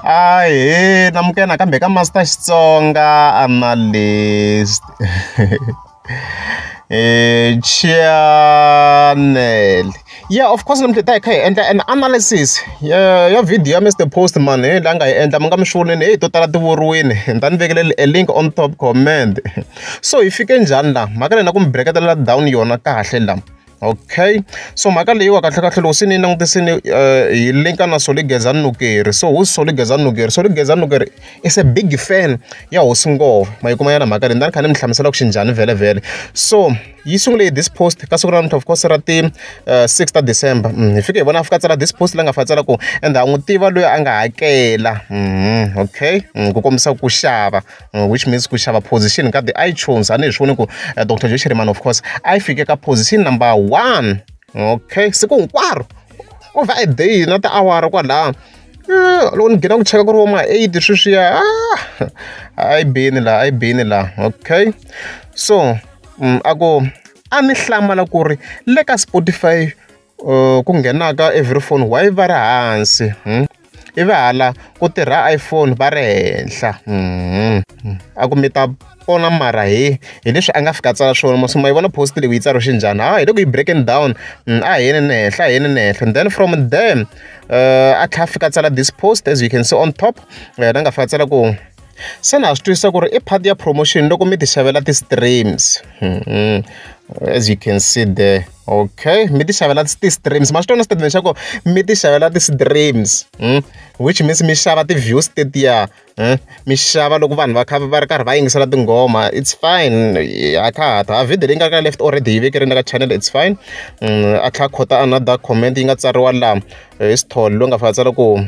Ai, namukela kambe ka Master Xitsonga analyst. Channel. Yeah, of course, I'm and an analysis. Yeah, video, Mr. Postman, langa and I'm going to show you total win and then a link on top comment. So if you can janda, Magana break it down your nakashelam. Okay, so makali wa katlaka tlosini nang desini linka na soli Gezani nukery. So who's soli Gezani nukery? Soli Gezani nukery is a big fan ya usungov. Mayikuma yana makali ndan kanem tlamsela kushinjani vele vele. So yisungule this post kasukura of course rati 6th December. Ifike bona afika this post langa fatsala ko and angutiva loyi anga hakela. Okay, kukomisa kushava, which means kushava position ka the iTunes ane shoni ku Dr. Joe Shirimani of course. I fike ka position number 1. Okay, siku hinkwaro over a day not hour kwala loko ni nghena ku cheka ku ri ma 8 sweswiya I been la. Okay, so ako a ni hlamala ku ri le ka Spotify ku nghenaka every phone why va ri hansi ivi hala ku tirha iPhone va ri henhla aku mi ta pona mara hi leswi a nga fika tsala swona masuma yi vona post leyi yi tsariwe njhani hi loko yi breaking down a yeni henhla and then from them a tlha fika tsala this post as you can see on top na nga fika tsala ku se na swi twisisa ku ri i part ya promotion loko mi ti xavela ti streams as you can see there. Okay, mi ti xavela ti streams ma swi tona statement xa ku mi ti xavela ti streams which means mi xava ti views tetiya mi xava loko vanhu va kha va ri karhi va yingisela tinghoma. It's fine, a kha hata video leyi nga ka left already yi vekerini ka channel. It's fine. A tlha khota another comment yi nga tsariwa laha hi Sithole loyi nga fika tsala ku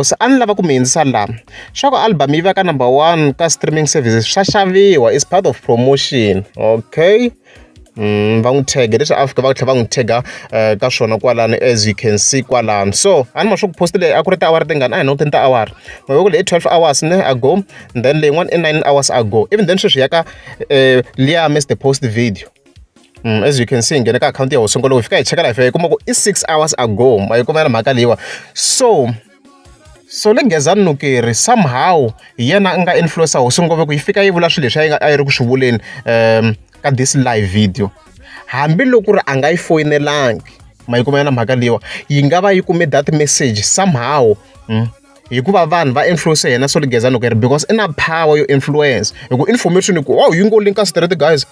se a ni lava ku mi hindzisa laha xa ku album yi va ka number 1 ka streaming services swa xaviwa is part of promotion. Okay, va n'wi tag leswi Africa va tlhela va n'wi tagga ka swona kwalano as you can see kwalano. So a ni ma swa ku post leyi a ku ri tiawara tingani a hi no 10 hour ma voko leyi 12 hours ne ago then leyin'wana i 9 hours ago. Even then sweswi ya ka liya Mr. Post video as you can see nghene ka account ya Hosongo loko hi fika hi cheka life yi kuma ku i 6 hours ago ma yi kuma na mhaka leyiwa. So le Gezani nukery somehow yena nga influencer Hosongo ku yi fika yi vula swilo leswi a yi ri ku swi vuleni ka this live video hambi loko ri a nga yi foyinelangi ma yi kuma na mhaka leyiwa yi nga va yi kume that message somehow hikuva vanhu va influence yena Soli Gezani nukery because ina power yo influence hi ku information yi ku yi ngo linka straight guys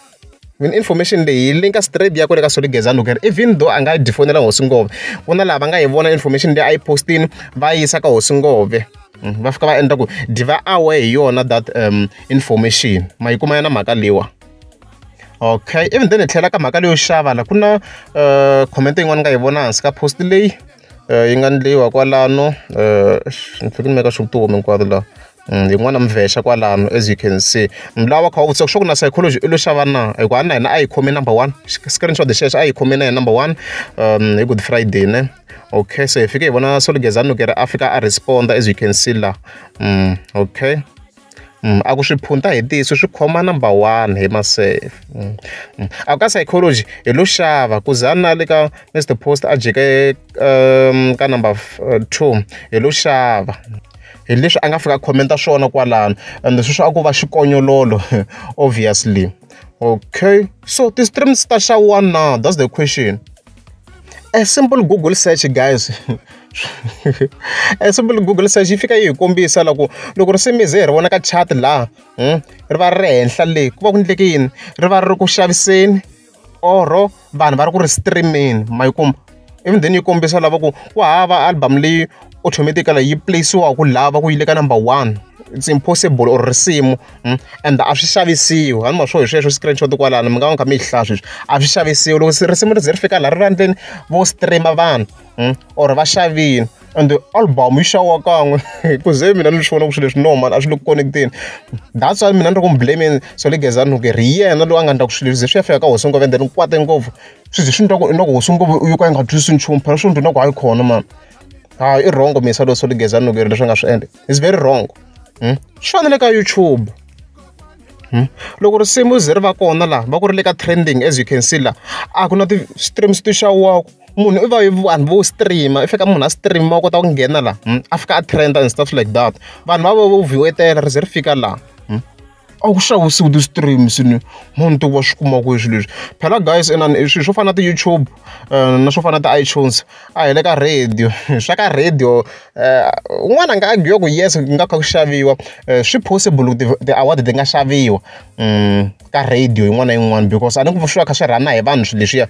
when information leyi linka straight ya kule ka Soli Gezani nukery even though a nga yi difonela Hosongove ku na lava nga yi vona information leyi a yi postini va yisa ka Hosongove va fika va endla ku diva aware hi yona that information ma yi kuma na mhaka leyiwa. Okay, even then tlhela ka mhaka leyo xava la ku na comment yin'wana nga yi vona hansi ka post leyi yi nga ndliwa kwalano ni fike ni meka swikutomi hinkwaro la yin'wana mvexa kwalano as you can see mlawa kha u tsaka swa ku na psychology i lo xava na hi ku a na hina a yi khome number 1 screenshot xexo a yi khome na hi number 1 hi Good Friday ne. Okay, so hi fike hi vona Soli Gezani nukery a fika a responda as you can see la. Okay, a ku swi phunta hi tiso swi khoma number 1 hi myself. A ka psychology hi lo xava ku zana le ka Mr. Post a jeke ka number 2 hi lo xava hi leswi a nga fika commenta swona kwalano and sweswo a ku va xikonyololo obviously. Okay, so ti streams ta xa 1 now, that's the question. A simple Google search guys a simple Google search yi fika yi hi kombisa loko ri se mi ze hi ri vona ka chat laha ri va ri henhla le ku va ku endleke yini ri va ri ku xaviseni or vanhu va ri ku ri streameni ma yi kuma. Even then yi kombisa lava ku hava album leyi automatically yi placeiwaku lava ku yi le ka number 1. It's impossible or risimu and a swi xavisiwi a ni ma swo hi sweswo screenshot kwalano mi nga va kha mi yi hlaya sweswi a swi xavisiwi loko risimu ri ze ri fika laha ri endleni vo streama vanhu or va xavini and album yi xaviwa kan'we ku ze mina ni swi vona ku swilo leswi normal a swi le ku connecteni. That's why mina ni ri ku mi blame Soli Gezani nukery hi yena loyi a nga endla ku swilo leswi ze swi ya fika ka Hosongove and then ku kwate ngopfu swi ze swi ndla ku ingaku Hosongove yi ka yi nga twisi nchumu phela swi ndla ku hayi khona mani i wrong misa lo Soli Gezani nukery leswi nga swi endla is very wrong. Swi fanele ka YouTube loko risimu ze ri va kona laha va ku ri le ka trending as you can see laha a ku na ti streams ti xaviwaka munhu i va vanhu vo streama i fika munhu a stream wa kota ku nghena la a fika a trend and stuff like that vanhu va vo viewetela ri ze ri fika la a ku xavisiwa ti-streams ni munhu ti va swi kuma kwihi swilo leswi phela guys swilo swo fana na ti-YouTube na swo fana na ti-iTunes a hi le ka radio swa ka radio un'wana a nga argue ku yes ku nga kha ku xaviwa swi possible ti-award ti nga xaviwa ka radio yin'wana na yin'wana because a ni ku swi va kha swi rhana hi vanhu swilo leswiya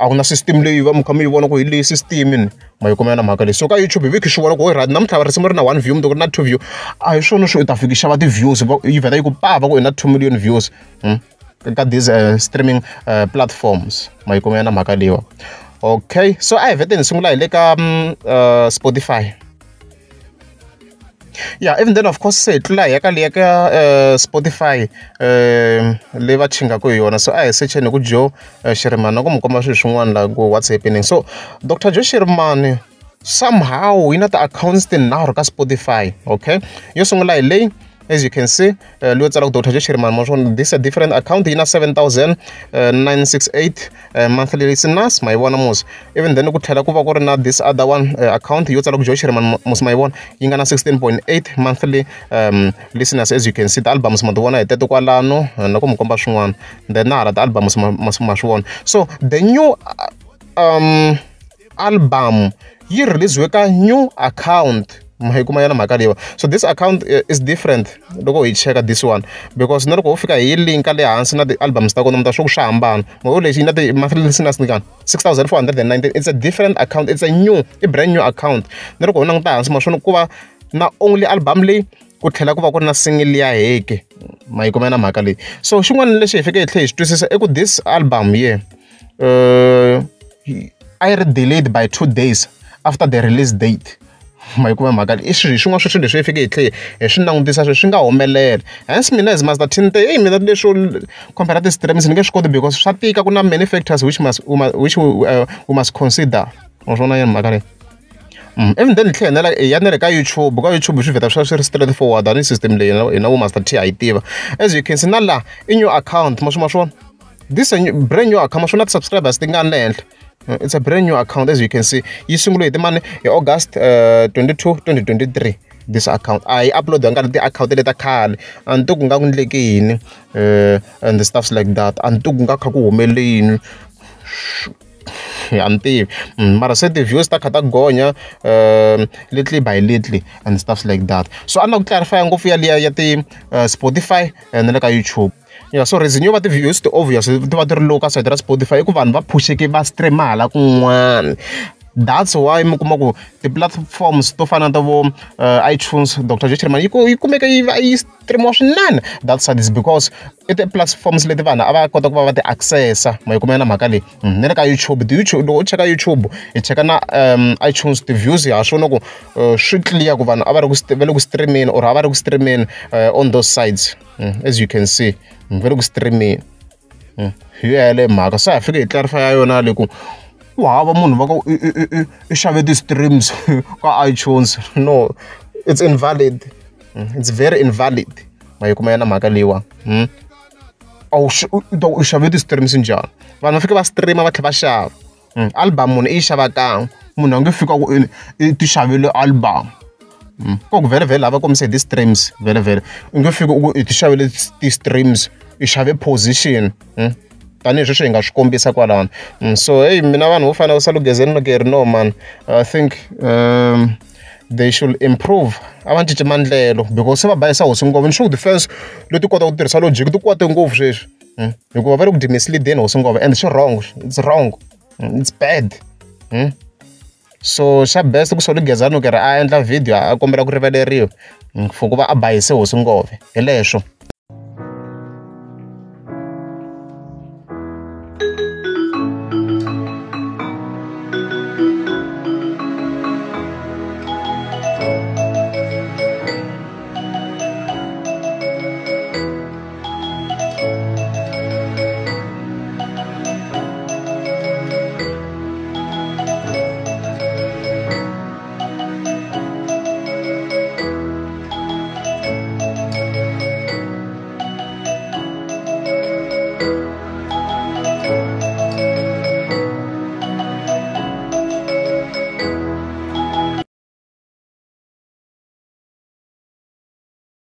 a ku na system leyi va mi kha mi yi vona ku hi leyi system ni ma yi kumela na mhaka leyi so ka YouTube hi vi khi swi vona ku hi namuntlha va risimu ri na 1 view mundzuku ri na 2 view a hi swona swo u ta fika xava ti-views yi vheta yi ku pava ku hi na 2 million views ka these streaming platforms ma yi kumela na mhaka leyiwa okay so a hi vhete ni sungula hi le ka Spotify yeah even then of course se hi tlula hi ya ka leya ka Spotify leyi va chingaka hi yona so a hi secheni hi ku Joe Shirimani na ku mi komba swilo swin'wana la ku what's happening so Dr. Joe Shirimani somehow yi na ti-accounts tinharhu ka Spotify okay yo sungula hi leyi as you can see leyi tsala ku Dr. Joe Shirimani ma swona this is a different account yi na 7,968 monthly listeners ma yi vona mos even then ku tlhela ku va ku ri na this other one account yo tsala ku Joe Shirimani mos ma yi vona yi nga na 16.8 monthly listeners as you can see ti-albums ma ti vona hi tete kwalano na ku mi komba swin'wana then na hala ti-albums ma swi vona so the new album yi releasiwe ka new account ma yi kuma yana mhaka leyiwa so this account is different loko hi cheka this one because na loko wo fika hi linka le hansi na ti-albums ta kona mi ta swa ku swi hambana mo lexi yi na ti-monthly listeners ni kani 6,419 it's a different account it's a brand new account na loko u languta hansi ma swona ku va na only album leyi ku tlhela ku va ku ri na single ya heke ma yi kuma yana mhaka leyi so xin'wana lexi hi fike hi tlhe hi xi twisisa i ku this album a yi ri delayed by 2 days after the release date ma yi kuma mhaka i swin'wana swa swilo leswi hi fike hi tlhe hi swi langutisa swi nga humelela hence mina as master tin te mina leswo compare ti-streams ni nge swi koti because swa tika ku na many factors which we must consider ma swona yini mhaka leyi even then hi tlhe hi yanele ka YouTube swi vheta swi ri straight forward ani system leyi hina vo master t a yi tiva as you can see na la i new account ma swona this is a brand new account ma swona ti-subscribers ti nga le henhla it's a brand new account as you can see yi sungule hi timani hi August 22 2023 this account a yi upload nga ti-account leta khale a ni to ku nga ku endleke yini and the stuffs like that a ni to ku nga kha ku humelele yini a ni tivi mara se ti-views ta kha ta gonya little by little and stuffs like that so a ni na ku clarify ngopfu yaliya ya ti-Spotify na le ka YouTube yeah so reason yo va ti-views ti-obvious ti va ti ri low ka side ra Spotify i ku vanhu va pusheke va streama hala kun'wana that's why mi kuma ku ti-platforms to fana ta vo iTunes Dr. Joe Shirimani yi kumeka yi streamiwa swinene that side is because i ti-platforms leti vanhu a va kota ku va ti accessa ma yi kumeka na mhaka leyi ni le ka YouTube loko u cheka YouTube hi cheka na iTunes ti-views ha swona ku swi clear ku vanhu a va le ku streameni or a va ri ku streameni on those sides as you can see va le ku streameni hi yale mhaka se ha fike hi clarify yona le ku hava munhu va ku i xave ti-streams ka iTunes no it's invalid it's very invalid ma yi kuma yana mhaka leyiwa u xave ti-streams njhani vanhu va fike va streama va tlhela va xava album munhu i yi xava kan'we munhu a nge fika ku i ti xavele album koku vhele lava kombise hi ti-streams vhele u nge fika u i ti xavele ti-streams i xave position tanihi sweswi hi nga swi kombisa kwalano so hey mina vanhu vo fana va Gezani nukery no man I think they should improve a va cinci maendlelo because se va bayisa hosi ngopfu ni swi ku defense leti kota ku tirhisa logic ti kwate ngopfu sweswi hikuva va le ku ti-misleadeni hosi ngopfu and it's wrong it's bad so xa best ku Gezani nukery a endla video a kombela ku rivaleriwa for ku va a bayise hosi ngopfu hi leswo